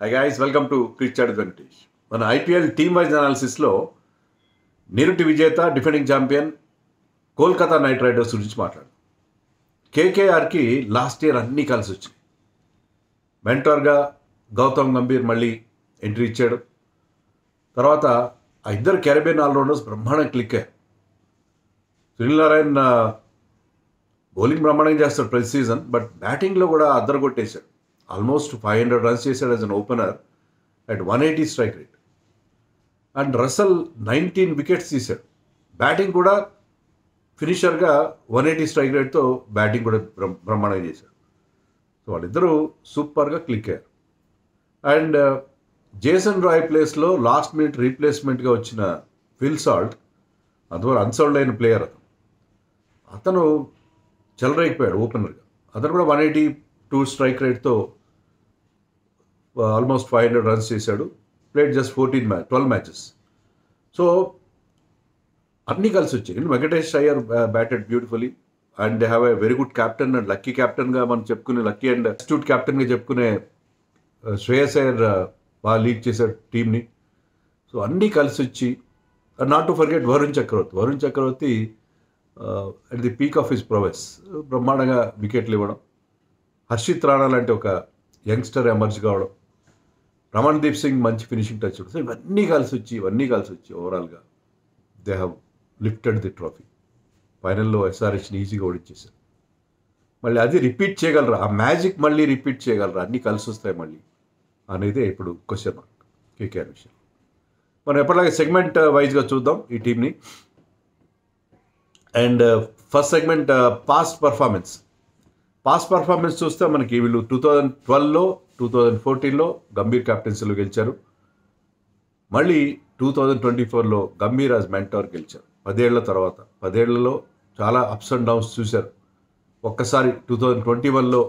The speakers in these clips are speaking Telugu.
Hi guys, welcome to cricket Venkatesh. మన ఐపీఎల్ టీమ్ వైజ్ అనాలిసిస్లో నిరుటి విజేత defending champion Kolkata night riders గురించి మాట్లాడు. కేకేఆర్కి లాస్ట్ ఇయర్ అన్నీ కలిసి వచ్చినాయి. మెంటర్గా గౌతమ్ గంభీర్ మళ్ళీ ఎంట్రీ ఇచ్చాడు. తర్వాత ఆ ఇద్దరు కెరీబియన్ ఆల్రౌండర్స్ బ్రహ్మాండం క్లిక్ అయ్యారు. సునీల్ నారాయణ్ బౌలింగ్ బ్రహ్మాండంగా చేస్తాడు ప్రతి సీజన్, బట్ బ్యాటింగ్లో కూడా అద్దరు కొట్టేశాడు. ఆల్మోస్ట్ 500 రన్స్ చేశాడు as an opener at 180 strike rate. And Russell 19 wickets తీశాడు. బ్యాటింగ్ కూడా ఫినిషర్గా 180 స్ట్రైక్ రేట్తో బ్యాటింగ్ కూడా బ్రహ్మాండంగా చేశాడు. సో వాళ్ళిద్దరూ సూపర్గా క్లిక్ అయ్యారు. అండ్ జేసన్ రాయ్ ప్లేస్లో లాస్ట్ మినిట్ రీప్లేస్మెంట్గా వచ్చిన ఫిల్ సాల్ట్, అందువల్ల అన్సోల్డ్ అయిన ప్లేయర్ అతను చెలరైపోయాడు ఓపెనర్గా. అతను కూడా 182 స్ట్రైక్ రేట్తో ఆల్మోస్ట్ 500 రన్స్ చేశాడు. Played just 12 matches. సో అన్నీ కలిసి వచ్చాయి. Venkatesh Iyer batted beautifully and they have a very good captain and lucky క్యాప్టెన్గా మనం చెప్పుకునే, లక్కీ అండ్ అస్ట్యూట్ క్యాప్టెన్గా చెప్పుకునే శ్రేయస్ అయ్యర్ బాగా లీడ్ చేశాడు టీంని. సో అన్నీ కలిసి వచ్చి, not to forget Varun Chakravarthy at the peak of his prowess బ్రహ్మాండంగా వికెట్లు ఇవ్వడం, హర్షిత్ రాణా లాంటి ఒక యంగ్స్టర్ ఎమర్జ్ కావడం, రమణ్దీప్ సింగ్ మంచి ఫినిషింగ్ టచ్. సో ఇవన్నీ కలిసి వచ్చి ఓవరాల్గా they have lifted the trophy. ఫైనల్లో ఎస్ఆర్హెచ్ని ఈజీగా ఓడించేశారు. మళ్ళీ అది రిపీట్ చేయగలరా, ఆ మ్యాజిక్ మళ్ళీ రిపీట్ చేయగలరా, అన్నీ కలిసి వస్తాయి మళ్ళీ అనేది ఇప్పుడు క్వశ్చన్ మార్క్ కేకేఆర్ విషయం. మనం ఎప్పటిలాగే సెగ్మెంట్ వైజ్గా చూద్దాం ఈ టీంని. And first segment past performance చూస్తే మనకి వీళ్ళు 2012లో 2014లో గంభీర్ క్యాప్టెన్సీలో గెలిచారు. మళ్ళీ 2024లో గంభీర్ యాజ్ మెంటార్ గెలిచారు. 10 ఏళ్ల తర్వాత, 10 ఏళ్లలో చాలా అప్స్ అండ్ డౌన్స్ చూశారు. ఒక్కసారి 2021లో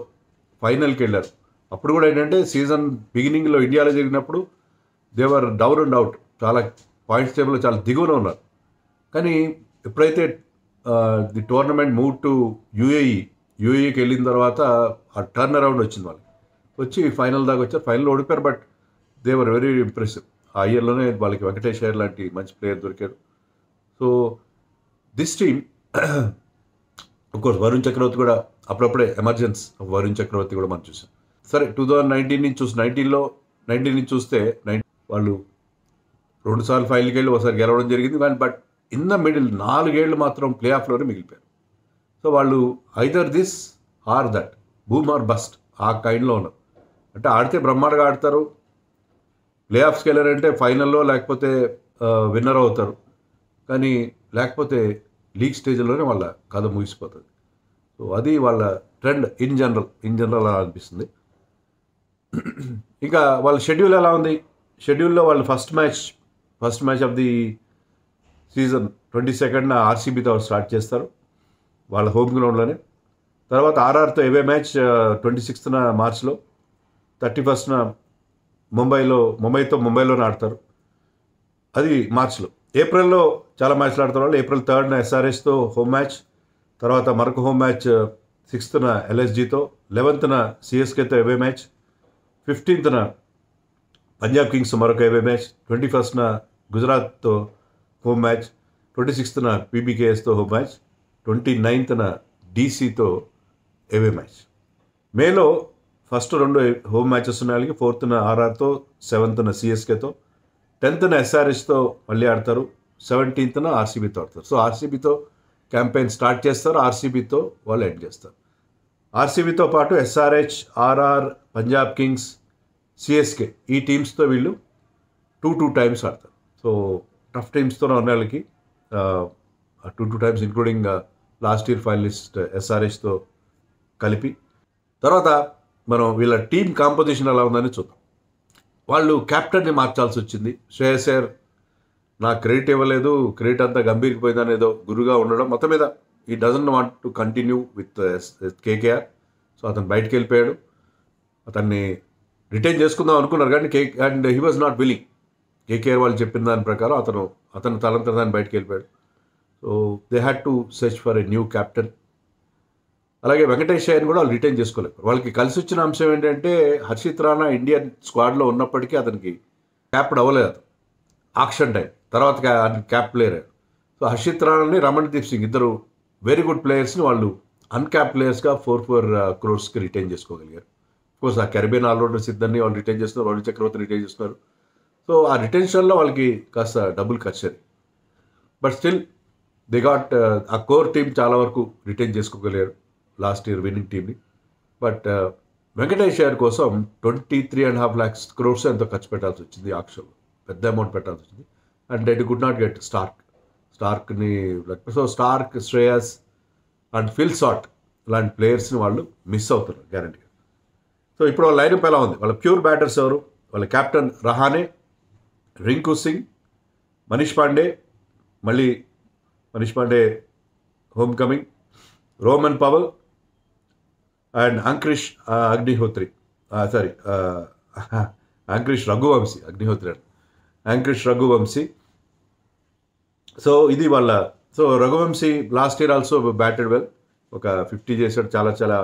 ఫైనల్కి వెళ్ళారు. అప్పుడు కూడా ఏంటంటే సీజన్ బిగినింగ్లో ఇండియాలో జరిగినప్పుడు దేవర్ డౌన్ అండ్ అవుట్, చాలా పాయింట్స్ టేబుల్లో చాలా దిగువన ఉన్నారు. కానీ ఎప్పుడైతే ది టోర్నమెంట్ మూవ్ టు యూఏఈకి వెళ్ళిన తర్వాత ఆ టర్న్ అరౌండ్ వచ్చింది వాళ్ళకి. వచ్చి ఫైనల్ దాకా వచ్చారు. ఫైనల్ ఓడిపోయారు, but they were very impressive. ఆ ఇయర్లోనే వాళ్ళకి వెంకటేష్ అయ్యర్ లాంటి మంచి ప్లేయర్ దొరికారు. So this team of course Varun Chakravarthy కూడా అప్పుడప్పుడే ఎమర్జెన్స్ వరుణ్ చక్రవర్తి కూడా మనం చూసాం. సరే 2019 నుంచి చూసి 19 నుంచి చూస్తే వాళ్ళు 2 సార్లు ఫైనల్కి వెళ్ళి ఒకసారి గెలవడం జరిగింది. బట్ ఇన్ ద మిడిల్ 4 ఏళ్ళు మాత్రం ప్లే ఆఫ్లోనే మిగిలిపోయారు. సో వాళ్ళు either this or that, boom or bust, ఆ కైండ్లో ఉన్నారు. అంటే ఆడితే బ్రహ్మాండంగా ఆడతారు, ప్లే ఆఫ్స్కి వెళ్ళారంటే ఫైనల్లో లేకపోతే విన్నర్ అవుతారు, కానీ లేకపోతే లీగ్ స్టేజ్లోనే వాళ్ళ కథ ముగిసిపోతుంది. సో అది వాళ్ళ ట్రెండ్ ఇన్ జనరల్ అలా అనిపిస్తుంది. ఇంకా వాళ్ళ షెడ్యూల్ ఎలా ఉంది? షెడ్యూల్లో వాళ్ళు first match of the season 22న ఆర్సీబీతో స్టార్ట్ చేస్తారు వాళ్ళ హోమ్ గ్రౌండ్లోనే. తర్వాత ఆర్ఆర్తో అవే మ్యాచ్ 26న మార్చ్లో, 31న ముంబైలోనే ఆడతారు. అది మార్చ్లో. ఏప్రిల్లో చాలా మ్యాచ్లు ఆడతారు వాళ్ళు. ఏప్రిల్ 3న ఎస్ఆర్హెచ్తో హోమ్ మ్యాచ్, తర్వాత మరొక హోమ్ మ్యాచ్ 6న ఎల్ఎస్జీతో, 11న సిఎస్కేతో అవే మ్యాచ్, 15న పంజాబ్ కింగ్స్ మరొక అవే మ్యాచ్, 21న గుజరాత్తో హోమ్ మ్యాచ్, 26న పీబీకేఎస్తో హోమ్ మ్యాచ్, 29న డీసీతో అవే మ్యాచ్. మేలో ఫస్ట్ 2 హోమ్ మ్యాచెస్ ఉన్నాయి వాళ్ళకి. 4న ఆర్ఆర్తో, 7న సిఎస్కేతో, 10న ఎస్ఆర్హెచ్తో మళ్ళీ ఆడతారు, 17న ఆర్సీబీతో ఆడతారు. సో ఆర్సీబీతో క్యాంపెయిన్ స్టార్ట్ చేస్తారు, ఆర్సీబీతో వాళ్ళు ఎండ్ చేస్తారు. ఆర్సీబీతో పాటు SRH, RR, Punjab Kings, CSK ఈ టీమ్స్తో వీళ్ళు 2 టైమ్స్ ఆడతారు. సో టఫ్ టీమ్స్తో ఉన్న వాళ్ళకి 2 times including last year finalist ఎస్ఆర్హెచ్తో కలిపి. తర్వాత మనం వీళ్ళ టీం కాంపోజిషన్ ఎలా ఉందని చూద్దాం. వాళ్ళు క్యాప్టెన్ని మార్చాల్సి వచ్చింది. శ్రేయస్ అయ్యర్ నాకు క్రెడిట్ ఇవ్వలేదు, క్రెడిట్ అంతా గంభీర్కి పోయిందనేదో గురుగా ఉండడం, మొత్తం మీద ఈ doesn't want to continue with KKR. So అతను బయటకు వెళ్ళిపోయాడు. అతన్ని రిటైన్ చేసుకుందాం అనుకున్నారు కానీ and he was not willing. KKR వాళ్ళు చెప్పిన దాని ప్రకారం అతను తలంతా దాన్ని బయటకు వెళ్ళిపోయాడు. So they had to search for a new captain. అలాగే వెంకటేష్ అయ్యర్ని కూడా వాళ్ళు రిటైన్ చేసుకోలేరు. వాళ్ళకి కలిసి వచ్చిన అంశం ఏంటంటే హర్షిత్ రాణా ఇండియన్ స్క్వాడ్లో ఉన్నప్పటికీ అతనికి క్యాప్డ్ అవ్వలేదు అతను ఆక్షన్ టైం తర్వాత క్యాప్ ప్లేయర్. సో హర్షిత్ రాణాని రమణ్దీప్ సింగ్ ఇద్దరు వెరీ గుడ్ ప్లేయర్స్ని వాళ్ళు అన్క్యాప్ ప్లేయర్స్గా 4 crores రిటైన్ చేసుకోగలిగారు. కోర్స్ ఆ కెరీబియన్ ఆల్రౌండర్స్ ఇద్దరిని వాళ్ళు రిటైన్ చేస్తున్నారు, వరుణ్ చక్రవర్తి రిటైన్ చేస్తున్నారు. సో ఆ రిటెన్షన్లో వాళ్ళకి కాస్త డబ్బులు ఖర్చు. బట్ స్టిల్ దే గాట్ ఆ కోర్ టీం చాలా వరకు రిటైన్ చేసుకోగలిగారు లాస్ట్ ఇయర్ విన్నింగ్ టీంని. బట్ వెంకటేష్ అయ్యర్ కోసం 23.5 lakhs crores ఎంతో ఖర్చు పెట్టాల్సి వచ్చింది ఆక్షన్లో, పెద్ద అమౌంట్ పెట్టాల్సి వచ్చింది. And they could not get స్టార్క్ని. So Starc, Shreyas and Phil Salt లాంటి ప్లేయర్స్ని వాళ్ళు మిస్ అవుతున్నారు గ్యారంటీగా. సో ఇప్పుడు వాళ్ళ లైనప్ ఎలా ఉంది? వాళ్ళ ప్యూర్ బ్యాటర్స్ ఎవరు? వాళ్ళ కెప్టెన్ రహానే, రింకు సింగ్, మనీష్ పాండే, మళ్ళీ Manish Pandey home coming, Rovman Powell and Angkrish Agnihotri, sorry Angkrish Raghuvanshi, Agnihotri and Angkrish Raghuvanshi. So ఇది వాళ్ళ. So Raghuvanshi last year also batted well, ఒక 50 చేశాడు, చాలా చాలా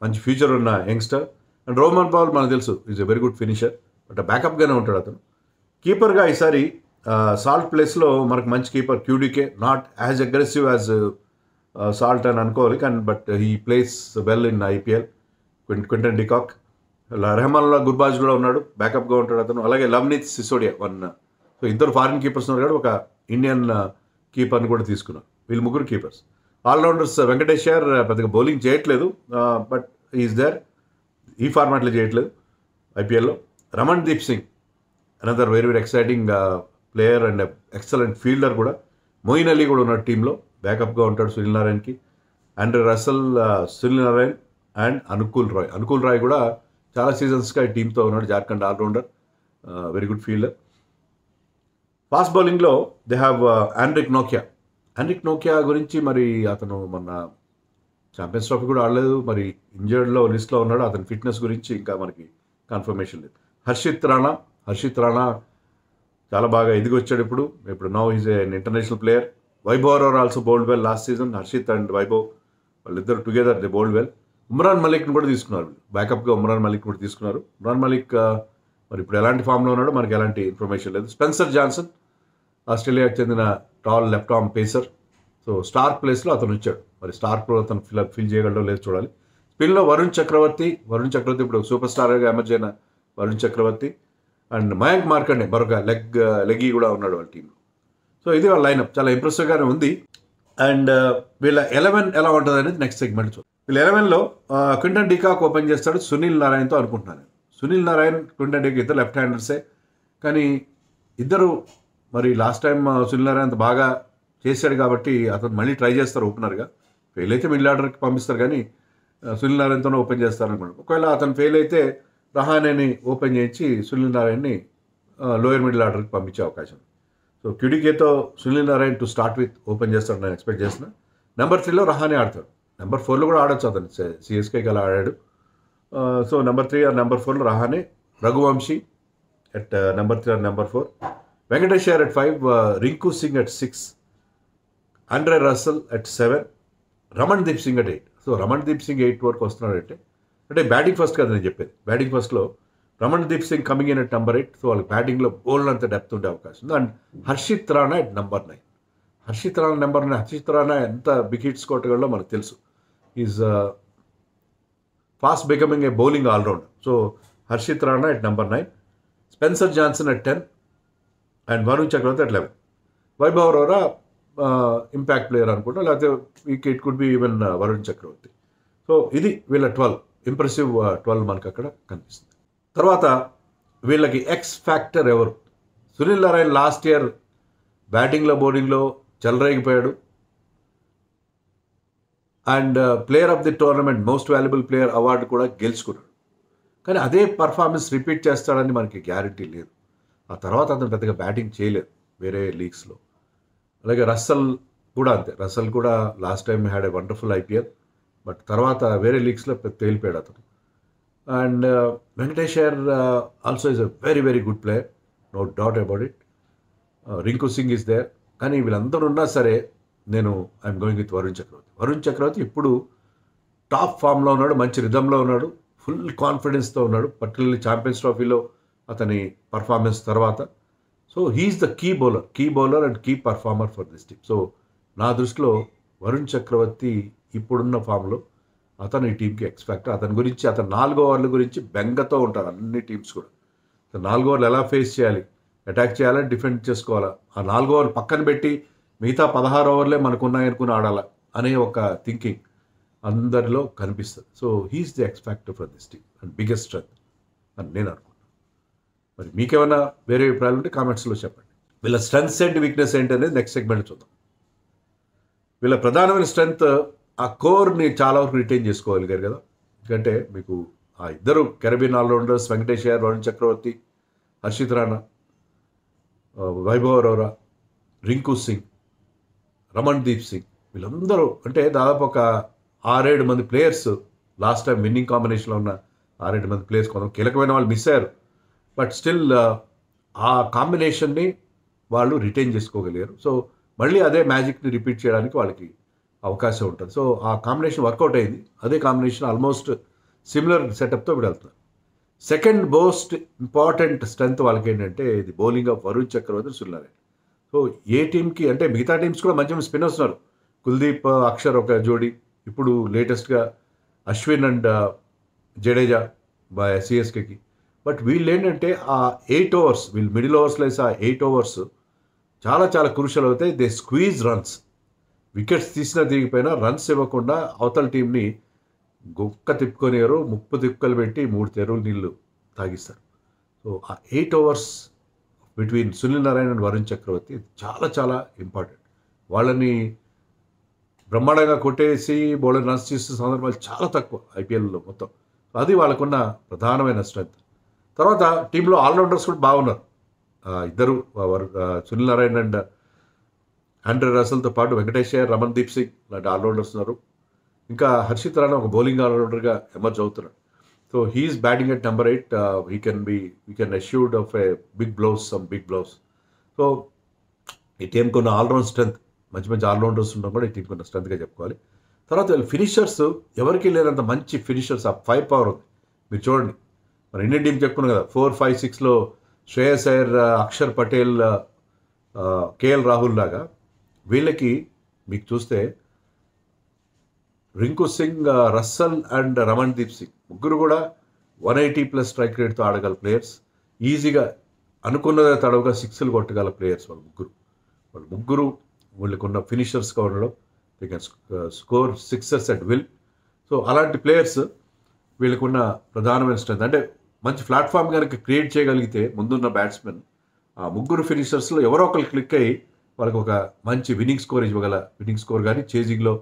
మంచి ఫ్యూచర్ ఉన్న యంగ్స్టర్. అండ్ రోమన్ పవల్ మనకు తెలుసు is a very good finisher, but బ్యాకప్గానే ఉంటాడు అతను. కీపర్గా ఈసారి సాల్ట్ ప్లేస్లో మనకు మంచి keeper QDK, not as aggressive as Salt అని అనుకోవాలి, కానీ but he plays well in IPL. Quinton de Kock, Rahmanullah Gurbaz కూడా ఉన్నాడు, బ్యాకప్గా ఉంటాడు అతను. అలాగే లవ్నీత్ సిసోడియా సో ఇద్దరు ఫారిన్ కీపర్స్ ఉన్నారు కాబట్టి ఒక ఇండియన్ కీపర్ని కూడా తీసుకున్నారు. వీళ్ళు ముగ్గురు కీపర్స్. ఆల్రౌండర్స్ వెంకటేష్ అయ్యర్ పెద్దగా బౌలింగ్ చేయట్లేదు, బట్ ఈజ్ దేర్, ఈ ఫార్మాట్లో చేయట్లేదు ఐపీఎల్లో. Ramandeep Singh another very very exciting player and excellent fielder కూడా. మొయిన్ అలీ కూడా ఉన్నాడు టీంలో, బ్యాకప్గా ఉంటాడు సునీల్ నారాయణ్కి. Andre Russell, Sunil Narayan and Anukul Roy కూడా చాలా సీజన్స్గా ఈ టీంతో ఉన్నాడు, Jharkhand allrounder, very good fielder. Fast బౌలింగ్లో దే హ్యావ్ ఆండ్రిక్ నోకియా గురించి మరి అతను మొన్న ఛాంపియన్స్ ట్రోఫీ కూడా ఆడలేదు, మరి ఇంజర్డ్లో లిస్ట్లో ఉన్నాడు. అతని ఫిట్నెస్ గురించి ఇంకా మనకి కన్ఫర్మేషన్ లేదు. హర్షిత్ రాణా చాలా బాగా ఎదిగొచ్చాడు ఇప్పుడు now is an international player. Vaibhav Arora also bowled well last season. Harshit and Vaibhav వాళ్ళిద్దరు together they bowled well. Umran మలిక్ని కూడా తీసుకున్నారు, బ్యాకప్గా ఉమ్రాన్ మలిక్ కూడా తీసుకున్నారు. ఉమ్రాన్ మలిక్ మరి ఇప్పుడు ఎలాంటి ఫామ్లో ఉన్నాడో మనకి ఎలాంటి ఇన్ఫర్మేషన్ లేదు. స్పెన్సర్ జాన్సన్ ఆస్ట్రేలియాకి చెందిన tall left arm pacer. So Starc ప్లేస్లో అతను వచ్చాడు, మరి స్టార్క్లో అతను ఫిల్ చేయగలడో లేదు చూడాలి. స్పిన్లో వరుణ్ చక్రవర్తి ఇప్పుడు సూపర్ స్టార్గా ఎమర్జ్ అయిన వరుణ్ చక్రవర్తి అండ్ మయాంక్ మార్కండే మరొక లెగ్గి కూడా ఉన్నాడు వాళ్ళ టీంలో. సో ఇది వాళ్ళ లైనప్, చాలా ఇంప్రెసివ్గానే ఉంది. అండ్ వీళ్ళ 11 ఎలా ఉంటుంది అనేది నెక్స్ట్ సెగ్మెంట్ చూద్దాం. వీళ్ళ 11లో క్వింటన్ డికాక్ ఓపెన్ చేస్తాడు సునీల్ నారాయణ్తో అనుకుంటున్నాను. సునీల్ నారాయణ్, క్వింటన్ డికాక్ ఇద్దరు లెఫ్ట్ హ్యాండర్సే, కానీ ఇద్దరు మరి లాస్ట్ టైం సునీల్ నారాయణ్ అంత బాగా చేశాడు కాబట్టి అతను మళ్ళీ ట్రై చేస్తారు ఓపెనర్గా. ఫెయిల్ అయితే మిడిల్ ఆర్డర్కి పంపిస్తారు, కానీ సునీల్ నారాయణ్తోనే ఓపెన్ చేస్తారు అనుకుంటాను. ఒకవేళ అతను ఫెయిల్ అయితే రహానేని ఓపెన్ చేయించి సునీల్ నారాయణ్ని లోయర్ మిడిల్ ఆర్డర్కి పంపించే అవకాశం. సో క్యూడీకేతో Sunil Narayan to start with open చేస్తాడు నేను ఎక్స్పెక్ట్ చేస్తున్నా. నెంబర్ 3లో రహానే ఆడతాడు, నెంబర్ 4లో కూడా ఆడొచ్చు అతను, సిఎస్కేకి అలా ఆడాడు. సో నెంబర్ 3 ఆర్ నెంబర్ 4లో Rahane, Raghuvanshi at number 3 or number 4, Venkatesh Iyer at 5, Rinku Singh at 6, Andre Russell at 7, Ramandeep Singh at 8. So Ramandeep Singh 8 వరకు వస్తున్నాడంటే బ్యాటింగ్ ఫస్ట్ కదా నేను చెప్పేది. బ్యాటింగ్ ఫస్ట్లో Ramandeep Singh coming in at number 8. So వాళ్ళకి బ్యాటింగ్లో బౌల్ అంత డెప్త్ ఉండే అవకాశం ఉంది. And Harshit Rana at number 9. Harshit Rana ఎంత బిగ్ హిట్స్ కొట్టగలడో మనకు తెలుసు. Is fast becoming a bowling allrounder. So Harshit Rana at number 9, Spencer Johnson at 10 and Varun Chakravarthy at 11. Vaibhav Arora impact player అనుకుంటా, లేకపోతే it could be even Varun Chakravarthy. So ఇది వీళ్ళ 12 ఇంప్రెసివ్ 12 మనకు అక్కడ కనిపిస్తుంది. తర్వాత వీళ్ళకి ఎక్స్ ఫ్యాక్టర్ ఎవరు? సునీల్ నారాయణ్ లాస్ట్ ఇయర్ బ్యాటింగ్లో బౌలింగ్లో చెలరేగిపోయాడు and player of the tournament most valuable player award కూడా గెలుచుకున్నాడు. కానీ అదే పర్ఫార్మెన్స్ రిపీట్ చేస్తాడని మనకి గ్యారంటీ లేదు. ఆ తర్వాత అతను పెద్దగా బ్యాటింగ్ చేయలేదు వేరే లీగ్స్లో. అలాగే రస్సల్ కూడా అంతే. రస్సల్ కూడా last time had a wonderful IPL, but తర్వాత వేరే లీగ్స్లో తేలిపోయాడు అతను. And Venkatesh Iyer also is a very very good player, no doubt about it. Rinku Singh is there. కానీ వీళ్ళందరూ ఉన్నా సరే నేను I'm going with Varun Chakravarthy. ఇప్పుడు టాప్ ఫామ్లో ఉన్నాడు, మంచి రిథంలో ఉన్నాడు, ఫుల్ కాన్ఫిడెన్స్తో ఉన్నాడు, పర్టికులర్లీ ఛాంపియన్స్ ట్రోఫీలో అతని పర్ఫార్మెన్స్ తర్వాత. So he's the key bowler and key performer for this team. So నా దృష్టిలో వరుణ్ చక్రవర్తి ఇప్పుడున్న ఫామ్లో అతను ఈ టీంకి ఎక్స్పెక్ట్. అతని గురించి, అతను 4 ఓవర్ల గురించి బెంగతో ఉంటారు అన్ని టీమ్స్ కూడా. 4 ఓవర్లు ఎలా ఫేస్ చేయాలి, అటాక్ చేయాలా, డిఫెండ్ చేసుకోవాలా, ఆ 4 ఓవర్లు పక్కన పెట్టి మిగతా 16 ఓవర్లే మనకున్నాయనుకుని ఆడాలా అనే ఒక థింకింగ్ అందరిలో కనిపిస్తుంది. So he's the X factor for this team and biggest strength అని నేను అనుకుంటున్నాను. మరి మీకేమైనా వేరే అభిప్రాయాలు ఉంటే కామెంట్స్లో చెప్పండి. వీళ్ళ స్ట్రెంగ్స్ ఏంటి, వీక్నెస్ ఏంటి అనేది నెక్స్ట్ సెగ్మెంట్ చూద్దాం. వీళ్ళ ప్రధానమైన స్ట్రెంగ్త్ ఆ కోర్ని చాలా వరకు రిటైన్ చేసుకోగలిగారు కదా. ఎందుకంటే మీకు ఆ ఇద్దరు కెరబియన్ ఆల్రౌండర్స్ వెంకటేష్ అయ్యర్, వరుణ్ చక్రవర్తి, హర్షిత్ రాణా, వైభవ్ అరోరా, రింకు సింగ్, రమణ్ దీప్ సింగ్, వీళ్ళందరూ అంటే దాదాపు ఒక 6-7 మంది ప్లేయర్స్ లాస్ట్ టైం విన్నింగ్ కాంబినేషన్లో ఉన్న 6-7 మంది ప్లేయర్స్ కొంత కీలకమైన వాళ్ళు మిస్ అయ్యారు. బట్ స్టిల్ ఆ కాంబినేషన్ని వాళ్ళు రిటైన్ చేసుకోగలిగారు. సో మళ్ళీ అదే మ్యాజిక్ని రిపీట్ చేయడానికి వాళ్ళకి అవకాశం ఉంటుంది. సో ఆ కాంబినేషన్ వర్కౌట్ అయింది. అదే కాంబినేషన్ ఆల్మోస్ట్ సిమిలర్ సెటప్తో ఇప్పుడు వెళ్తున్నారు. సెకండ్ మోస్ట్ ఇంపార్టెంట్ స్ట్రెంత్ వాళ్ళకి ఏంటంటే ఇది bowling of Varun Chakravarthy, Sunil Narayana. So ఏ టీంకి అంటే మిగతా టీమ్స్ కూడా మంచి మంచి స్పిన్నర్స్ ఉన్నారు. కుల్దీప్, అక్షర్ ఒక జోడీ, ఇప్పుడు లేటెస్ట్గా అశ్విన్ అండ్ జడేజా బై సిఎస్కేకి. బట్ వీళ్ళు ఏంటంటే ఆ 8 ఓవర్స్, వీళ్ళు మిడిల్ ఓవర్స్లో వేసి ఆ 8 ఓవర్స్ చాలా చాలా క్రూషల్ అవుతాయి. దే స్క్వీజ్ రన్స్, వికెట్స్ తీసినా తిరిగిపోయినా రన్స్ ఇవ్వకుండా అవతల టీంని గొక్క తిప్పుకొనివారు, 30 తిప్పుకలు పెట్టి 3 తెరువులు నీళ్లు తాగిస్తారు. సో ఆ 8 overs between Sunil Narayana and Varun Chakravarthy చాలా చాలా ఇంపార్టెంట్. వాళ్ళని బ్రహ్మాండంగా కొట్టేసి బౌలర్ రన్స్ చేసే సందర్భాలు చాలా తక్కువ ఐపీఎల్లో మొత్తం. అది వాళ్ళకున్న ప్రధానమైన స్ట్రెంత్. తర్వాత టీంలో ఆల్రౌండర్స్ కూడా బాగున్నారు. ఇద్దరు సునీల్ నారాయణ అండ్ ఆండ్రే రసల్తో పాటు వెంకటేష్ అయ్యర్, రమణ్ దీప్ సింగ్ లాంటి ఆల్రౌండర్స్ ఉన్నారు. ఇంకా హర్షిత్ రాణా ఒక బౌలింగ్ ఆల్రౌండర్గా ఎమర్జ్ అవుతున్నాడు. So he's batting at number 8. We can assured of a big blows, some big blows. So ఈ టీంకి ఉన్న ఆల్రౌండ్ స్ట్రెంత్, మంచి మంచి ఆల్రౌండర్స్ ఉండడం కూడా ఈ టీంకి ఉన్న స్ట్రెంత్గా చెప్పుకోవాలి. తర్వాత వీళ్ళు ఫినిషర్స్ ఎవరికి లేనంత మంచి ఫినిషర్స్, ఆ 5 పవర్ ఉంది. మీరు చూడండి, మన ఇండియన్ టీం చెప్పుకున్నాం కదా, 4, 5, 6లో శ్రేయస్ అయ్యర్, అక్షర్ పటేల్, కేఎల్ రాహుల్ లాగా వీళ్ళకి మీకు చూస్తే రింకు సింగ్, రస్సల్ అండ్ రమణ్ దీప్ సింగ్ ముగ్గురు కూడా 180+ స్ట్రైక్ రేట్తో ఆడగల ప్లేయర్స్. ఈజీగా అనుకున్నదే తడవుగా 6లు కొట్టగల ప్లేయర్స్ వాళ్ళు ముగ్గురు వీళ్ళకున్న ఫినిషర్స్గా ఉండడం. They can score 6ers at will. So అలాంటి ప్లేయర్స్ వీళ్ళకున్న ప్రధానమైన స్ట్రెంత్. అంటే మంచి ప్లాట్ఫామ్ కనుక క్రియేట్ చేయగలిగితే ముందున్న బ్యాట్స్మెన్ ఆ ముగ్గురు ఫినిషర్స్లో ఎవరో ఒకరు క్లిక్ అయ్యి వాళ్ళకి ఒక మంచి విన్నింగ్ స్కోర్ కానీ చేజింగ్లో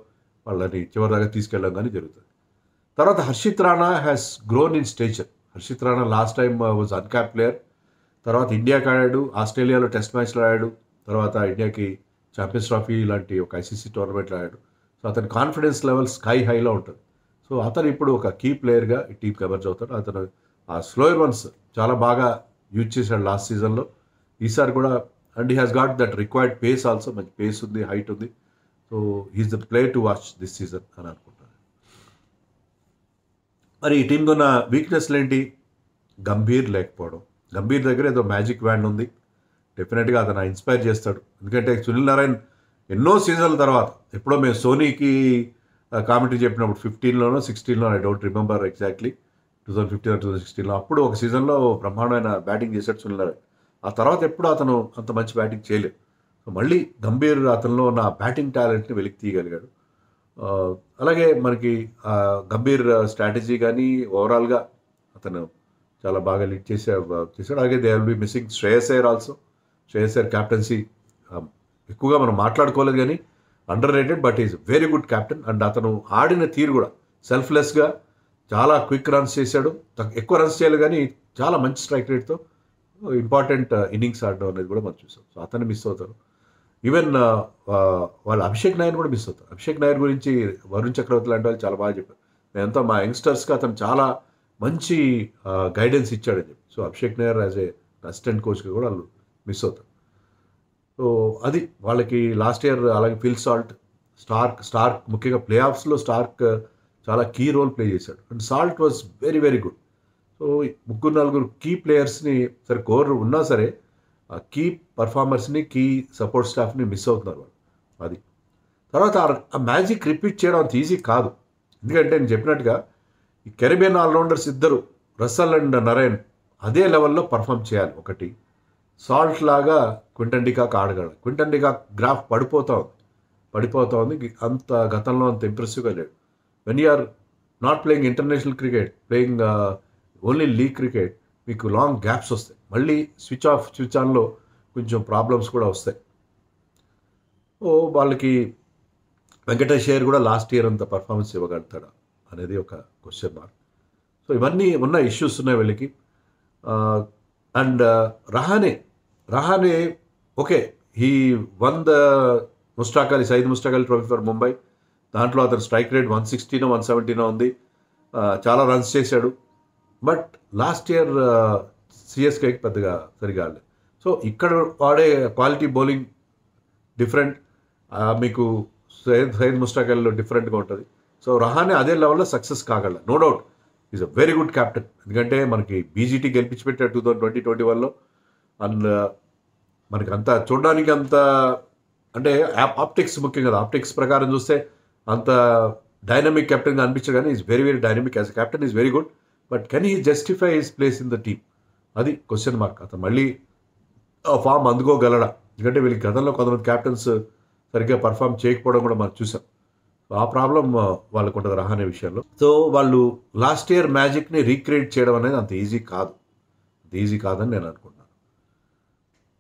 వాళ్ళని చివరి దాకా తీసుకెళ్ళడం కానీ జరుగుతుంది. తర్వాత Harshit Rana has grown in stature. Harshit Rana last time was uncap player. తర్వాత ఇండియాకి ఆడాడు, ఆస్ట్రేలియాలో టెస్ట్ మ్యాచ్లో ఆడాడు, తర్వాత ఇండియాకి ఛాంపియన్స్ ట్రోఫీ లాంటి ఒక ఐసీసీ టోర్నమెంట్లో ఆడాడు. సో అతని కాన్ఫిడెన్స్ లెవెల్ స్కై హైలో ఉంటుంది. సో అతను ఇప్పుడు ఒక కీ ప్లేయర్గా ఈ టీంకి ఎమర్జ్ అవుతాడు. అతను ఆ స్లోయర్ వన్స్ చాలా బాగా యూజ్ చేశాడు లాస్ట్ సీజన్లో. ఈసారి కూడా and he has got that required pace also. మంచి పేస్ ఉంది, హైట్ ఉంది. So he's the player to watch this season అని అనుకుంటాను. మరి ఈ టీంకి ఉన్న వీక్నెస్లు ఏంటి? గంభీర్ లేకపోవడం. గంభీర్ దగ్గర ఏదో మ్యాజిక్ వ్యాండ్ ఉంది. డెఫినెట్గా అతను ఇన్స్పైర్ చేస్తాడు. ఎందుకంటే సునీల్ నారాయణ్ ఎన్నో సీజన్ల తర్వాత, ఎప్పుడో మేము సోనీకి కామెంటరీ చెప్పినప్పుడు 15లోనో 16లో, I don't remember exactly, 2015 or 2016లో, అప్పుడు ఒక సీజన్లో బ్రహ్మాండమైన బ్యాటింగ్ చేశాడు సునీల్ నారాయణ్. ఆ తర్వాత ఎప్పుడు అతను అంత మంచి బ్యాటింగ్ చేయలేదు. సో మళ్ళీ గంభీర్ అతనిలో ఉన్న బ్యాటింగ్ టాలెంట్ని వెలికి తీయగలిగాడు. అలాగే మనకి గంభీర్ స్ట్రాటజీ కానీ ఓవరాల్గా అతను చాలా బాగా లీడ్ చేశాడు. అలాగే they will be missing Shreyas Iyer also. Shreyas Iyer captaincy ఎక్కువగా మనం మాట్లాడుకోలేదు కానీ under rated, but is very good captain. And అతను ఆడిన తీరు కూడా సెల్ఫ్లెస్గా చాలా క్విక్ రన్స్ చేశాడు. ఎక్కువ రన్స్ చేయాలి కానీ చాలా మంచి స్ట్రైక్ రేట్తో ఇంపార్టెంట్ ఇన్నింగ్స్ ఆడడం అనేది కూడా మనం చూసాం. సో అతను మిస్ అవుతారు. ఈవెన్ వాళ్ళు అభిషేక్ నాయర్ కూడా మిస్ అవుతారు. అభిషేక్ నాయర్ గురించి వరుణ్ చక్రవర్తి లాంటి వాళ్ళు చాలా బాగా చెప్పారు. మేమంతా మా యంగ్స్టర్స్కి అతను చాలా మంచి గైడెన్స్ ఇచ్చాడని చెప్పి. So Abhishek Nair as a assistant కోచ్గా కూడా వాళ్ళు మిస్ అవుతారు. సో అది వాళ్ళకి లాస్ట్ ఇయర్. అలాగే ఫిల్ సాల్ట్, స్టార్క్ ముఖ్యంగా ప్లే ఆఫ్స్లో స్టార్క్ చాలా కీ రోల్ ప్లే చేశాడు. And salt was very very good. So ముగ్గురు నలుగురు కీ ప్లేయర్స్ని సరే కోర్ ఉన్నా సరే ఆ కీ పర్ఫార్మర్స్ని కీ సపోర్ట్ స్టాఫ్ని మిస్ అవుతున్నారు వాళ్ళు. అది తర్వాత ఆ మ్యాజిక్ రిపీట్ చేయడం అంత ఈజీ కాదు. ఎందుకంటే నేను చెప్పినట్టుగా ఈ కెరీబియన్ ఆల్రౌండర్స్ ఇద్దరు రసల్ అండ్ నరేన్ అదే లెవెల్లో పర్ఫామ్ చేయాలి. ఒకటి సాల్ట్ లాగా క్వింటన్ డికాక్ ఆడగలడు. క్వింటన్ డికాక్ గ్రాఫ్ పడిపోతూ ఉంది. అంత గతంలో అంత ఇంప్రెసివ్గా లేడు. When you are not playing international cricket, playing only league cricket, మీకు లాంగ్ గ్యాప్స్ వస్తాయి. మళ్ళీ స్విచ్ ఆఫ్ స్విచ్ ఆన్లో కొంచెం ప్రాబ్లమ్స్ కూడా వస్తాయి. ఓ వాళ్ళకి వెంకటేష్ అయ్యర్ కూడా లాస్ట్ ఇయర్ అంత పర్ఫార్మెన్స్ ఇవ్వగలుగుతాడా అనేది ఒక క్వశ్చన్ మార్క్. సో ఇవన్నీ ఉన్న ఇష్యూస్ ఉన్నాయి వీళ్ళకి. And Rahane okay, he won the Syed Mushtaq Ali trophy for Mumbai. దాంట్లో అతను స్ట్రైక్ రేట్ 160 170 ఉంది. చాలా రన్స్ చేశాడు. బట్ లాస్ట్ ఇయర్ సిఎస్కేకి పెద్దగా సరిగా ఆడలేదు. సో ఇక్కడ వాడే క్వాలిటీ బౌలింగ్ డిఫరెంట్, మీకు సయీద్ ముస్టాక్ అలీలో డిఫరెంట్గా ఉంటుంది. సో రహానే అదే లెవెల్లో సక్సెస్ కాగలడు. No doubt is a very good captain. ఎందుకంటే మనకి బీజీటీ గెలిపించి పెట్టాడు 2020-21లో. అండ్ మనకి అంత చూడడానికి అంత అంటే ఆప్టిక్స్ ముఖ్యం కదా. ఆప్టిక్స్ ప్రకారం చూస్తే అంత డైనమిక్ కెప్టెన్గా అనిపించదు, కానీ is very very dynamic as a captain. Is very good. But can he justify his place in the team? అది క్వశ్చన్ మార్క్. అతను మళ్ళీ ఫామ్ అందుకోగలడా? ఎందుకంటే వీళ్ళకి గతంలో కొంతమంది క్యాప్టెన్స్ సరిగ్గా పర్ఫామ్ చేయకపోవడం కూడా మనం చూసాం. ఆ ప్రాబ్లం వాళ్ళకు ఉంటుంది రహానే విషయంలో. సో వాళ్ళు లాస్ట్ ఇయర్ మ్యాజిక్ని రీక్రియేట్ చేయడం అనేది అంత ఈజీ కాదని నేను అనుకుంటున్నాను.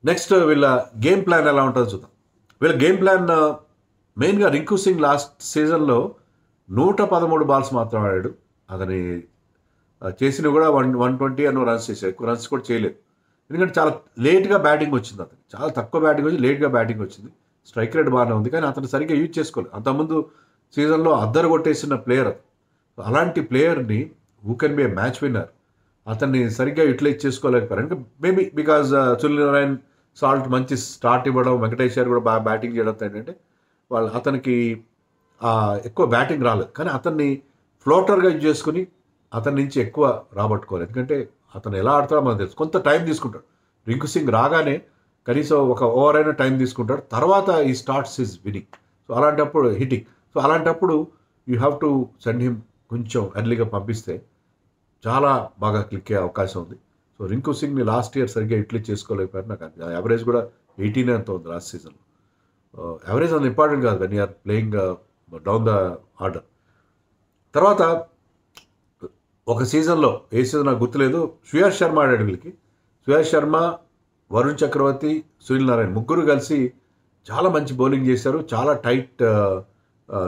నెక్స్ట్ వీళ్ళ గేమ్ ప్లాన్ ఎలా ఉంటుందో చూద్దాం. వీళ్ళ గేమ్ ప్లాన్ మెయిన్గా రింకు సింగ్ లాస్ట్ సీజన్లో 113 బాల్స్ మాత్రం ఆడాడు. అతని చేసినవి కూడా 120 అన్నో రన్స్ చేశాడు. ఎక్కువ రన్స్ కూడా చేయలేదు. ఎందుకంటే చాలా లేట్గా బ్యాటింగ్ వచ్చింది. అతను చాలా తక్కువ బ్యాటింగ్ వచ్చి లేట్గా బ్యాటింగ్ వచ్చింది. స్ట్రైక్ రేట్ బాగానే ఉంది, కానీ అతను సరిగ్గా యూజ్ చేసుకోలేదు. అంతకుముందు సీజన్లో అద్దరు కొట్టేసిన ప్లేయర్ అతను. అలాంటి ప్లేయర్ని who can be a match winner అతన్ని సరిగ్గా యూటిలైజ్ చేసుకోలేకపోయారు. అంటే maybe because Sunil Narayan Salt మంచి స్టార్ట్ ఇవ్వడం, వెంకటేష్ గారు కూడా బాగా బ్యాటింగ్ చేయడం ఏంటంటే అతనికి ఎక్కువ బ్యాటింగ్ రాలేదు. కానీ అతన్ని ఫ్లోటర్గా యూజ్ చేసుకుని అతని నుంచి ఎక్కువ రాబట్టుకోలేదు. ఎందుకంటే అతను ఎలా ఆడతాడో మనకు తెలుసు. కొంత టైం తీసుకుంటాడు. రింకు సింగ్ రాగానే కనీసం ఒక ఓవర్ అయినా టైం తీసుకుంటాడు. తర్వాత ఈ స్టార్ట్స్ హిజ్ విన్నింగ్. సో అలాంటప్పుడు హిట్టింగ్. సో అలాంటప్పుడు you have to send him కొంచెం ఎర్లీగా పంపిస్తే చాలా బాగా క్లిక్ అయ్యే అవకాశం ఉంది. సో రింకు సింగ్ని లాస్ట్ ఇయర్ సరిగ్గా యూటిలైజ్ చేసుకోలేకపోయారు. నాకు యావరేజ్ కూడా 18 అంత ఉంది లాస్ట్ సీజన్లో. యావరేజ్ అంత ఇంపార్టెంట్ కాదు when you're playing down the order. తర్వాత ఒక సీజన్లో ఏ సీజన్ నాకు గుర్తులేదు, శ్రేయస్ శర్మ ఆడాడు వీళ్ళకి. శ్రేయస్ శర్మ, వరుణ్ చక్రవర్తి, సునీల్ నారాయణ్ ముగ్గురు కలిసి చాలా మంచి బౌలింగ్ చేశారు. చాలా టైట్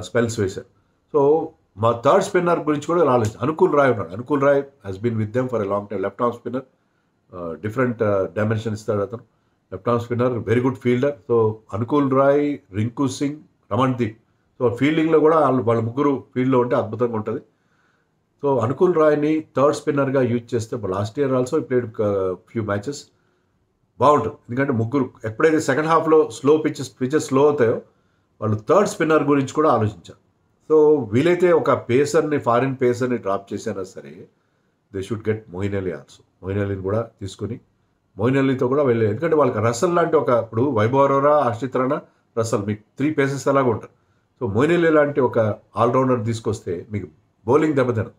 స్పెల్స్ వేశారు. సో మా థర్డ్ స్పిన్నర్ గురించి కూడా ఆలోచించారు. అనుకూల్ రాయ్ ఉన్నాడు. Anukul Roy has been with them for a long time. Left arm spinner, different dimension ఇస్తాడు అతను. Left arm spinner, very good fielder. So Anukul Roy, Rinku Singh, Ramandeep. So ఫీల్డింగ్లో కూడా వాళ్ళ ముగ్గురు ఫీల్డ్లో ఉంటే అద్భుతంగా ఉంటుంది. సో అనుకూల్ రాయ్ని థర్డ్ స్పిన్నర్గా యూజ్ చేస్తే last year also played few matches బాగుంటుంది. ఎందుకంటే ముగ్గురు ఎప్పుడైతే సెకండ్ హాఫ్లో పిచెస్ స్లో అవుతాయో వాళ్ళు థర్డ్ స్పిన్నర్ గురించి కూడా ఆలోచించారు. సో వీలైతే ఒక ఫారిన్ పేసర్ని డ్రాప్ చేసినా సరే they should get Moeen Ali also. Moeen అలీని కూడా తీసుకుని మొయిన్ అలీతో కూడా వెళ్ళారు. ఎందుకంటే వాళ్ళకి రసల్ లాంటి ఇప్పుడు వైభవ్ అరోరా, హర్షిత్ రాణా, రసల్ మీకు 3 పేసెస్ అలాగా ఉంటారు. సో మొయిన్ అలీ లాంటి ఒక ఆల్రౌండర్ తీసుకొస్తే మీకు బౌలింగ్ దెబ్బతినదు.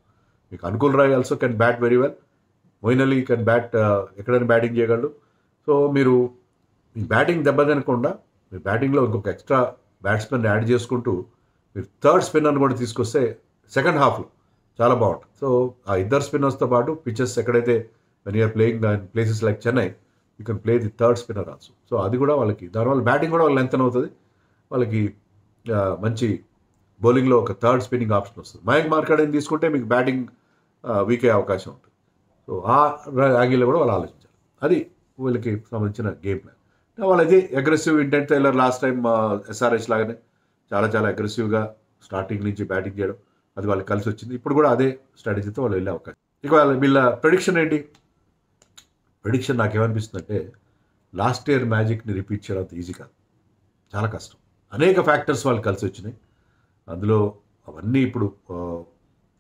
మీకు Anukul Roy also can bat very well. Moeen Ali can bat, ఎక్కడైనా బ్యాటింగ్ చేయగలడు. సో మీరు మీ బ్యాటింగ్ దెబ్బతినకుండా మీ బ్యాటింగ్లో ఇంకొక ఎక్స్ట్రా బ్యాట్స్మెన్ యాడ్ చేసుకుంటూ మీరు థర్డ్ స్పిన్నర్ని కూడా తీసుకొస్తే సెకండ్ హాఫ్లో చాలా బాగుంటుంది. సో ఆ ఇద్దరు స్పిన్నర్స్తో పాటు పిచెస్ ఎక్కడైతే when you're playing places like Chennai you can play the third spinner also. So అది కూడా వాళ్ళకి దానివల్ల బ్యాటింగ్ కూడా లెంత్ అవుతుంది. వాళ్ళకి మంచి బౌలింగ్లో ఒక థర్డ్ స్పిన్నింగ్ ఆప్షన్ వస్తుంది. మయాంక్ మార్కడేని తీసుకుంటే మీకు బ్యాటింగ్ వీక్ అయ్యే అవకాశం ఉంటుంది. సో ఆ యాంగిల్లో కూడా వాళ్ళు ఆలోచించారు. అది వీళ్ళకి సంబంధించిన గేమ్ ప్లాన్. వాళ్ళది అగ్రెసివ్ ఇంటెంట్తో వెళ్ళారు. లాస్ట్ టైం ఎస్ఆర్హెచ్ లాగానే చాలా అగ్రెసివ్గా స్టార్టింగ్ నుంచి బ్యాటింగ్ చేయడం, అది వాళ్ళకి కలిసి వచ్చింది. ఇప్పుడు కూడా అదే స్ట్రాటజీతో వాళ్ళు వెళ్ళే అవకాశం. ఇక వీళ్ళ ప్రెడిక్షన్ ఏంటి? ప్రెడిక్షన్ నాకేమనిపిస్తుందంటే లాస్ట్ ఇయర్ మ్యాజిక్ని రిపీట్ చేయడం అంత ఈజీ కాదు, చాలా కష్టం. అనేక ఫ్యాక్టర్స్ వాళ్ళు కలిసి వచ్చినాయి. అందులో అవన్నీ ఇప్పుడు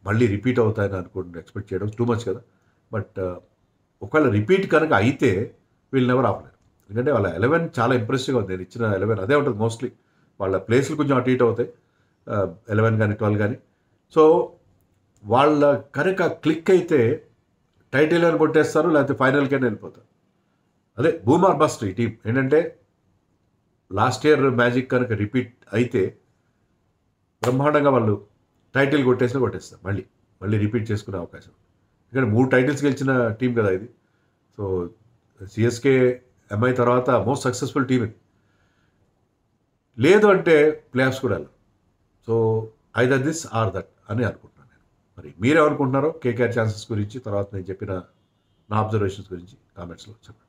మళ్ళీ రిపీట్ అవుతాయని అనుకుంటున్నాను. ఎక్స్పెక్ట్ చేయడం టూ మచ్ కదా. బట్ ఒకవేళ రిపీట్ కనుక అయితే వీళ్ళు ఎవరు ఆపలేరు. ఎందుకంటే వాళ్ళ 11 చాలా ఇంప్రెసివ్గా ఉంది. నేను ఇచ్చిన 11 అదే ఉంటుంది మోస్ట్లీ. వాళ్ళ ప్లేస్లు కొంచెం అటు ఇటు అవుతాయి, 11 కానీ 12 కానీ. సో వాళ్ళ కనుక క్లిక్ అయితే టైటిల్ అని కొట్టేస్తారు, లేకపోతే ఫైనల్కైనా వెళ్ళిపోతారు. అదే బూమర్ బస్ట్ ఈ టీం ఏంటంటే లాస్ట్ ఇయర్ మ్యాజిక్ కనుక రిపీట్ అయితే బ్రహ్మాండంగా వాళ్ళు టైటిల్ కొట్టేస్తారు. మళ్ళీ రిపీట్ చేసుకునే అవకాశం. ఎందుకంటే 3 టైటిల్స్ గెలిచిన టీం కదా ఇది. సో సిఎస్కే ఎంఐ తర్వాత మోస్ట్ సక్సెస్ఫుల్ టీం ఇది. లేదు అంటే ప్లేఆఫ్స్ కూడా వెళ్ళరు. So either this or that అని అనుకుంటున్నాను నేను. మరి మీరేమనుకుంటున్నారో కేకేఆర్ ఛాన్సెస్ గురించి, తర్వాత నేను చెప్పిన నా అబ్జర్వేషన్స్ గురించి కామెంట్స్లో చెప్పండి.